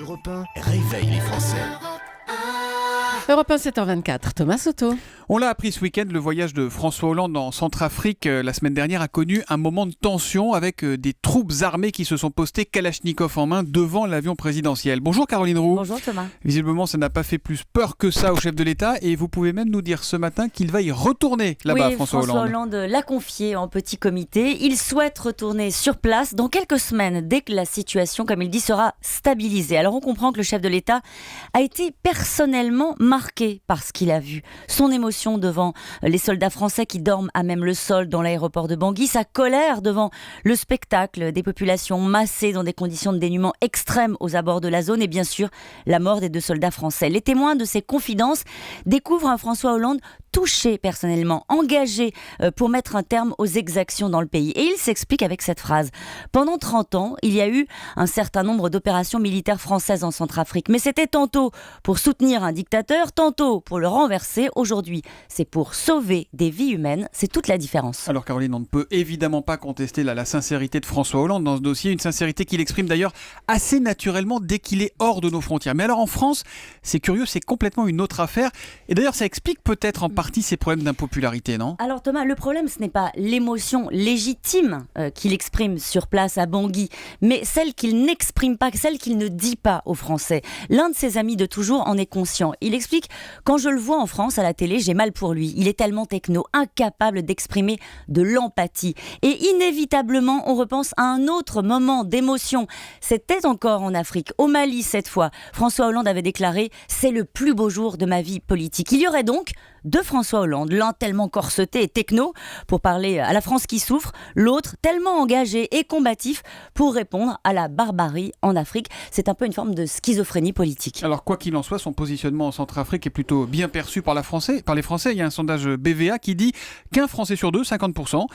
Europe 1 réveille les Français. Europe 1, 7h24, Thomas Soto. On l'a appris ce week-end, le voyage de François Hollande en Centrafrique la semaine dernière a connu un moment de tension avec des troupes armées qui se sont postées Kalachnikov en main devant l'avion présidentiel. Bonjour Caroline Roux. Bonjour Thomas. Visiblement, ça n'a pas fait plus peur que ça au chef de l'État et vous pouvez même nous dire ce matin qu'il va y retourner là-bas, oui, François Hollande. Hollande l'a confié en petit comité. Il souhaite retourner sur place dans quelques semaines, dès que la situation, comme il dit, sera stabilisée. Alors on comprend que le chef de l'État a été personnellement marqué par ce qu'il a vu. Son émotion devant les soldats français qui dorment à même le sol dans l'aéroport de Bangui, sa colère devant le spectacle des populations massées dans des conditions de dénuement extrêmes aux abords de la zone et bien sûr la mort des 2 soldats français. Les témoins de ces confidences découvrent un François Hollande touché personnellement, engagé pour mettre un terme aux exactions dans le pays. Et il s'explique avec cette phrase. Pendant 30 ans, il y a eu un certain nombre d'opérations militaires françaises en Centrafrique. Mais c'était tantôt pour soutenir un dictateur, tantôt pour le renverser. Aujourd'hui, c'est pour sauver des vies humaines. C'est toute la différence. Alors Caroline, on ne peut évidemment pas contester la sincérité de François Hollande dans ce dossier. Une sincérité qu'il exprime d'ailleurs assez naturellement dès qu'il est hors de nos frontières. Mais alors en France, c'est curieux, c'est complètement une autre affaire. Et d'ailleurs, ça explique peut-être en partie ces problèmes d'impopularité, non ? Alors Thomas, le problème, ce n'est pas l'émotion légitime qu'il exprime sur place à Bangui, mais celle qu'il n'exprime pas, celle qu'il ne dit pas aux Français. L'un de ses amis de toujours en est conscient. Il explique « Quand je le vois en France à la télé, j'ai mal pour lui. Il est tellement techno, incapable d'exprimer de l'empathie. » Et inévitablement, on repense à un autre moment d'émotion. C'était encore en Afrique, au Mali cette fois. François Hollande avait déclaré « C'est le plus beau jour de ma vie politique ». Il y aurait donc 2 François Hollande, l'un tellement corseté et techno pour parler à la France qui souffre, l'autre tellement engagé et combatif pour répondre à la barbarie en Afrique. C'est un peu une forme de schizophrénie politique. Alors quoi qu'il en soit, son positionnement en Centrafrique est plutôt bien perçu par les Français. Il y a un sondage BVA qui dit qu'un Français sur 2, 50%,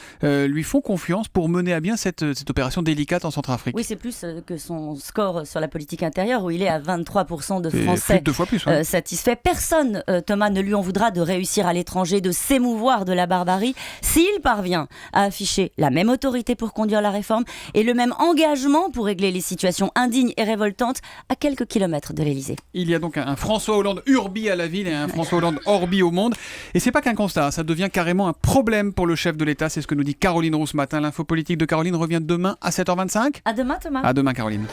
lui font confiance pour mener à bien cette opération délicate en Centrafrique. Oui, c'est plus que son score sur la politique intérieure où il est à 23% de Français plus de 2 fois plus, ouais. Satisfaits. Personne, Thomas, ne lui en voudra de réussir à l'étranger, de s'émouvoir de la barbarie, s'il parvient à afficher la même autorité pour conduire la réforme et le même engagement pour régler les situations indignes et révoltantes à quelques kilomètres de l'Elysée. Il y a donc un François Hollande urbi à la ville et un François Hollande orbi au monde. Et c'est pas qu'un constat, ça devient carrément un problème pour le chef de l'État. C'est ce que nous dit Caroline Roux ce matin. L'info politique de Caroline revient demain à 7h25. À demain, Thomas. À demain, Caroline.